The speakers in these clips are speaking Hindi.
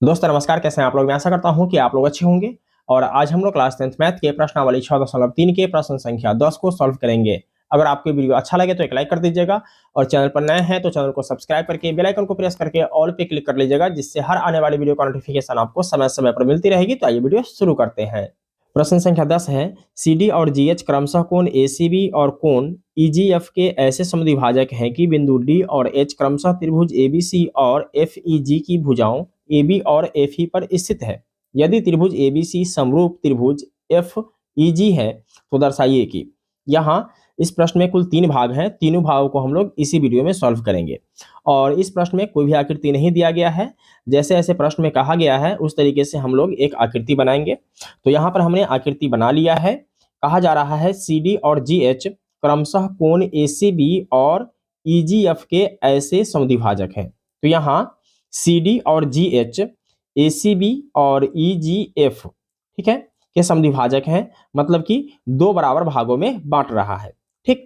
दोस्तों नमस्कार, कैसे हैं आप लोग। मैं आशा करता हूं कि आप लोग अच्छे होंगे। और आज हम लोग क्लास 10th मैथ के प्रश्नावली 6.3 के प्रश्न संख्या 10 को सॉल्व करेंगे। अगर आपको वीडियो अच्छा लगे तो एक लाइक कर दीजिएगा, और चैनल पर नए हैं तो चैनल को सब्सक्राइब करके बेल आइकन को प्रेस करके ऑल पे क्लिक कर लीजिएगा, जिससे हर आने वाली वीडियो का नोटिफिकेशन आपको समय समय पर मिलती रहेगी। तो आइए वीडियो शुरू करते हैं। प्रश्न संख्या 10 है, सी डी और जी एच क्रमशः कोण ए सी बी और कोण ई जी एफ के ऐसे समद्विभाजक हैं कि बिंदु डी और एच क्रमशः त्रिभुज ए बी सी और एफ ई जी की भुजाओं ए बी और एफ ई पर स्थित है। यदि त्रिभुज ए बी सी समरूप त्रिभुज एफ ई जी है तो दर्शाइए कि। यहाँ इस प्रश्न में कुल 3 भाग हैं। तीनों भागों को हम लोग इसी वीडियो में सॉल्व करेंगे। और इस प्रश्न में कोई भी आकृति नहीं दिया गया है। जैसे जैसे प्रश्न में कहा गया है उस तरीके से हम लोग एक आकृति बनाएंगे। तो यहाँ पर हमने आकृति बना लिया है। कहा जा रहा है सी डी और जी एच क्रमशः कोण ए सी बी और ई जी एफ के ऐसे समद्विभाजक हैं। तो यहाँ सी डी और जी एच ए सी बी और ई जी एफ, ठीक है, के समद्विभाजक हैं। मतलब कि दो बराबर भागों में बांट रहा है। ठीक।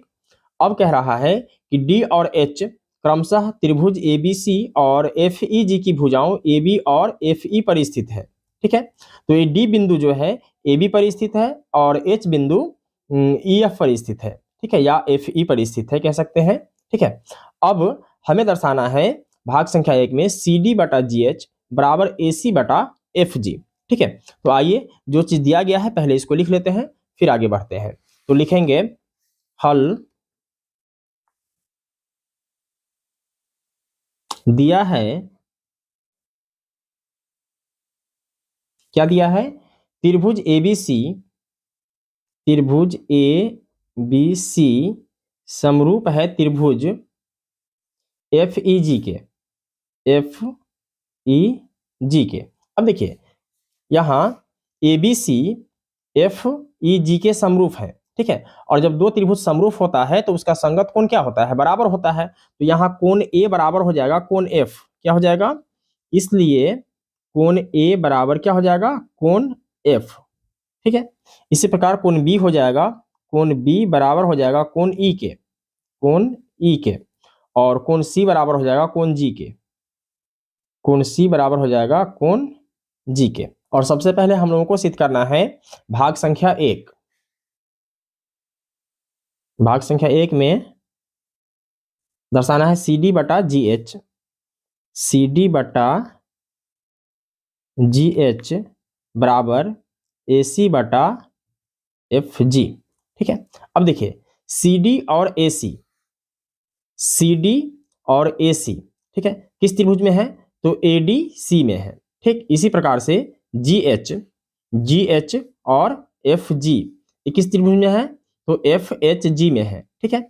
अब कह रहा है कि डी और एच क्रमशः त्रिभुज ए बी सी और एफ ई जी की भुजाओं ए बी और एफ ई पर स्थित है। ठीक है। तो ये डी बिंदु जो है ए बी पर स्थित है और एच बिंदु ई एफ पर स्थित है। ठीक है, या एफ ई पर स्थित है कह सकते हैं। ठीक है। अब हमें दर्शाना है भाग संख्या 1 में सी डी बटा जी एच बराबर ए सी बटा एफ जी। ठीक है। तो आइए जो चीज दिया गया है पहले इसको लिख लेते हैं, फिर आगे बढ़ते हैं। तो लिखेंगे हल दिया है, क्या दिया है, त्रिभुज ए बी सी, त्रिभुज ए बी सी समरूप है त्रिभुज एफ ई जी के, एफ ई जी के। अब देखिए यहाँ A B C F E जी के समरूप है। ठीक है। और जब दो त्रिभुज समरूप होता है तो उसका संगत कोण क्या होता है, बराबर होता है। तो यहाँ कोण ए बराबर हो जाएगा कोण एफ, क्या हो जाएगा, इसलिए कोण ए बराबर क्या हो जाएगा, कोण एफ। ठीक है। इसी प्रकार कोण बी हो जाएगा, कोण बी बराबर हो जाएगा कोण ई के, कोण ई के। और कोण सी बराबर हो जाएगा कोण जी के, कोण सी बराबर हो जाएगा कोण जी के। और सबसे पहले हम लोगों को सिद्ध करना है भाग संख्या 1। भाग संख्या 1 में दर्शाना है सी डी बटा जी एच, सी डी बटा जी एच बराबर ए सी बटा एफ जी। ठीक है। अब देखिए सी डी और ए सी, सी डी और ए सी, ठीक है, किस त्रिभुज में है, तो ए डी सी में है। ठीक। इसी प्रकार से जी एच, जी एच और एफ जी ये किस त्रिभुज में है, तो एफ एच जी में है। ठीक है।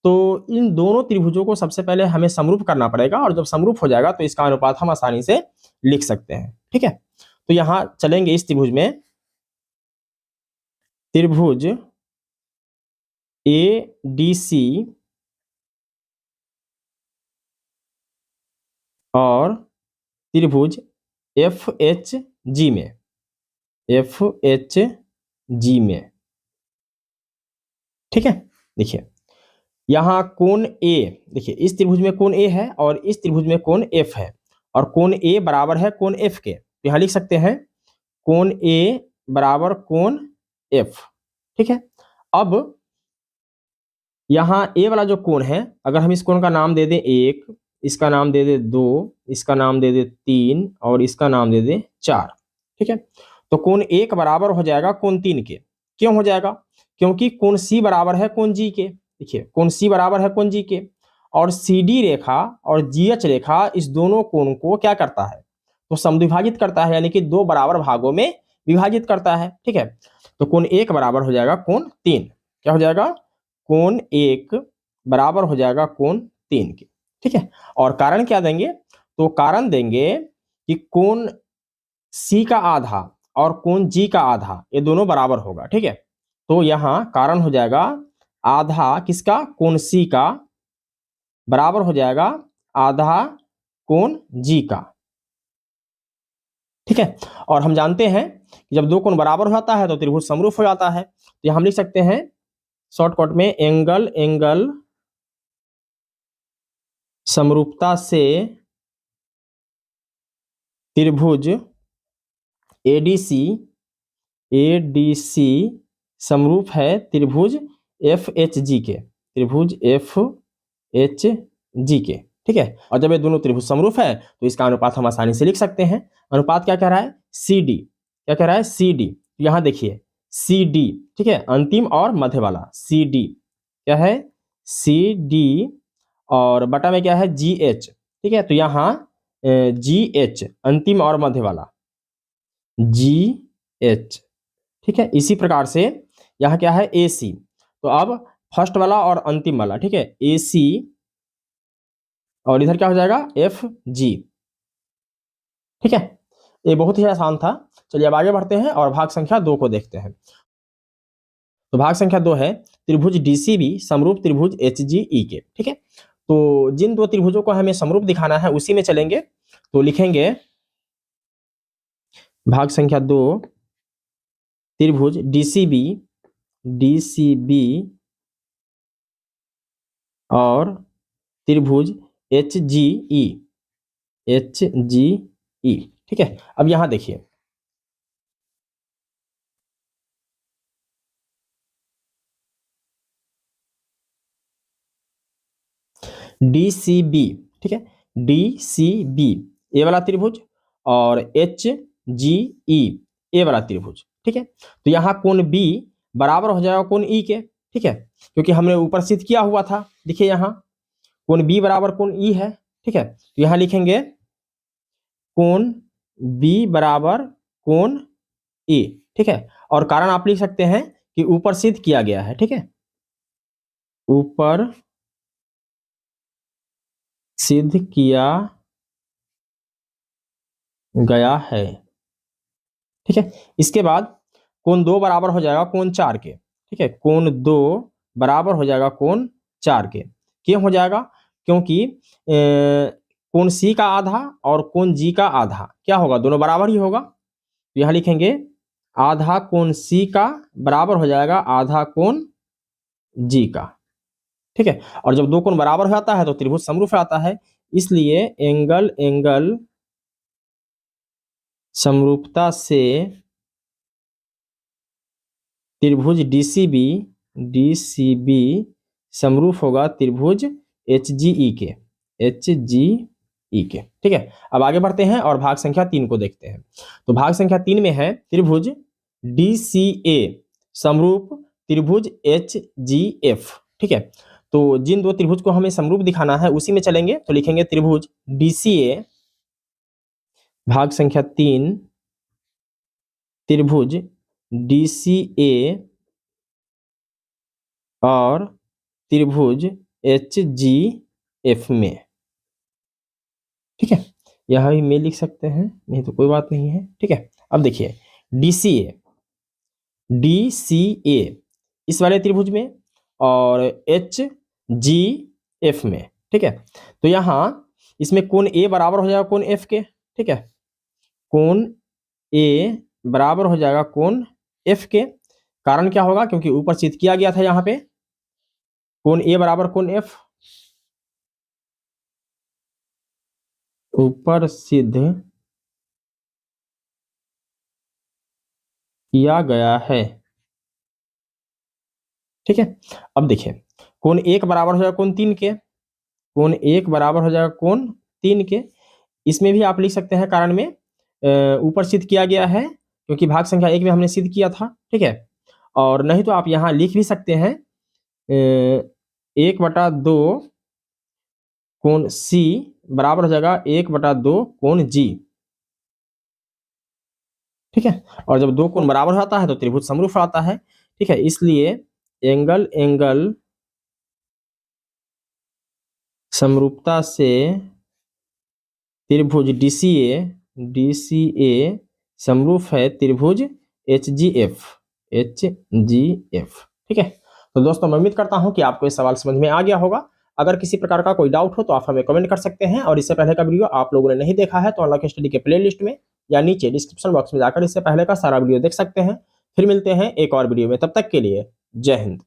तो इन दोनों त्रिभुजों को सबसे पहले हमें समरूप करना पड़ेगा, और जब समरूप हो जाएगा तो इसका अनुपात हम आसानी से लिख सकते हैं। ठीक है। तो यहां चलेंगे इस त्रिभुज में, त्रिभुज ए डी सी और त्रिभुज एफ एच जी में, एफ एच जी में। ठीक है। देखिए यहाँ कोण ए, देखिए इस त्रिभुज में कोण ए है और इस त्रिभुज में कोण एफ है, और कोण ए बराबर है कोण एफ के। तो यहाँ लिख सकते हैं कोण ए बराबर कोण एफ। ठीक है। अब यहाँ ए वाला जो कोण है, अगर हम इस कोण का नाम दे दें 1, इसका नाम दे दे 2, इसका नाम दे दे 3 और इसका नाम दे दे 4। ठीक है। तो कोण 1 बराबर हो जाएगा कोण 3 के। क्यों हो जाएगा, क्योंकि कोण सी बराबर है कोण जी के। देखिए कोण सी बराबर है कोण जी के, और सी डी रेखा और जी एच रेखा इस दोनों कोण को क्या करता है, तो समद्विभाजित करता है, यानी कि दो बराबर भागों में विभाजित करता है। ठीक है। तो कोण 1 बराबर हो जाएगा कोण 3, क्या हो जाएगा, कोण 1 बराबर हो जाएगा कोण 3 के। ठीक है। और कारण क्या देंगे, तो कारण देंगे कि कोण सी का आधा और कोण जी का आधा ये दोनों बराबर होगा। ठीक है। तो यहां कारण हो जाएगा आधा किसका, कोण सी का बराबर हो जाएगा आधा कोण जी का। ठीक है। और हम जानते हैं कि जब दो कोण बराबर हो जाता है तो त्रिभुज समरूप हो जाता है। तो हम लिख सकते हैं शॉर्टकट में एंगल, एंगल समरूपता से त्रिभुज एडीसी समरूप है त्रिभुज एफएचजी के, त्रिभुज एफएचजी के। ठीक है, और जब ये दोनों त्रिभुज समरूप है तो इसका अनुपात हम आसानी से लिख सकते हैं। अनुपात क्या कह रहा है? CD। क्या कह रहा है? CD। यहां देखिए CD, ठीक है, अंतिम और मध्य वाला CD क्या है? CD और बटा में क्या है? GH। ठीक है, तो यहाँ GH अंतिम और मध्य वाला GH। ठीक है, इसी प्रकार से यहाँ क्या है? AC। तो अब फर्स्ट वाला और अंतिम वाला, ठीक है, AC और इधर क्या हो जाएगा? FG। ठीक है, ये बहुत ही आसान था। चलिए अब आगे बढ़ते हैं और भाग संख्या 2 को देखते हैं। तो भाग संख्या 2 है त्रिभुज DCB समरूप त्रिभुज HGE के। ठीक है, तो जिन दो त्रिभुजों को हमें समरूप दिखाना है उसी में चलेंगे। तो लिखेंगे भाग संख्या 2 त्रिभुज DCB और त्रिभुज HGE। ठीक है, अब यहां देखिए DCB। ठीक है, DCB ए वाला त्रिभुज और HGE ए वाला त्रिभुज। ठीक है, तो यहाँ कोण B बराबर हो जाएगा कोण E के। ठीक है, क्योंकि हमने ऊपर सिद्ध किया हुआ था। देखिए यहाँ कोण B बराबर कोण E है। ठीक है, तो यहाँ लिखेंगे कोण B बराबर कोण E। ठीक है, और कारण आप लिख सकते हैं कि ऊपर सिद्ध किया गया है। ठीक है, ऊपर सिद्ध किया गया है। ठीक है, इसके बाद कोण 2 बराबर हो जाएगा कोण 4 के। ठीक है, कोण 2 बराबर हो जाएगा कोण 4 के। क्यों हो जाएगा? क्योंकि कोण C का आधा और कोण G का आधा क्या होगा? दोनों बराबर ही होगा। तो यहां लिखेंगे आधा कोण C का बराबर हो जाएगा आधा कोण G का। ठीक है, और जब दो कोण बराबर हो जाता है तो त्रिभुज समरूप आता है, इसलिए एंगल समरूपता से त्रिभुज DCB समरूप होगा त्रिभुज HGE के। ठीक है, अब आगे बढ़ते हैं और भाग संख्या 3 को देखते हैं। तो भाग संख्या 3 में है त्रिभुज DCA समरूप त्रिभुज HGF। ठीक है, तो जिन दो त्रिभुज को हमें समरूप दिखाना है उसी में चलेंगे। तो लिखेंगे त्रिभुज DCA भाग संख्या 3 त्रिभुज DCA और त्रिभुज HGF में। ठीक है, यह भी में लिख सकते हैं, नहीं तो कोई बात नहीं है। ठीक है, अब देखिए DCA इस वाले त्रिभुज में और HGF में। ठीक है, तो यहाँ इसमें कोण A बराबर हो जाएगा कोण F के। ठीक है, कोण A बराबर हो जाएगा कोण F के। कारण क्या होगा? क्योंकि ऊपर सिद्ध किया गया था यहाँ पे कोण A बराबर कोण F, ऊपर सिद्ध किया गया है। ठीक है, अब देखिए कोण 1 बराबर हो जाएगा कोण 3 के। कोण 1 बराबर हो जाएगा कोण 3 के। इसमें भी आप लिख सकते हैं कारण में ऊपर सिद्ध किया गया है, क्योंकि भाग संख्या 1 में हमने सिद्ध किया था। ठीक है, और नहीं तो आप यहाँ लिख भी सकते हैं 1/2 कोण C बराबर हो जाएगा 1/2 कोण G। ठीक है, और जब दो कोण बराबर होता है तो त्रिभुज समरूप आता है। ठीक है, इसलिए एंगल समरूपता से त्रिभुज DCA समरूप है त्रिभुज HGF। ठीक है, तो दोस्तों मैं उम्मीद करता हूं कि आपको इस सवाल समझ में आ गया होगा। अगर किसी प्रकार का कोई डाउट हो तो आप हमें कमेंट कर सकते हैं, और इससे पहले का वीडियो आप लोगों ने नहीं देखा है तो अनलॉक स्टडी के प्लेलिस्ट में या नीचे डिस्क्रिप्शन बॉक्स में जाकर इससे पहले का सारा वीडियो देख सकते हैं। फिर मिलते हैं एक और वीडियो में, तब तक के लिए जय हिंद।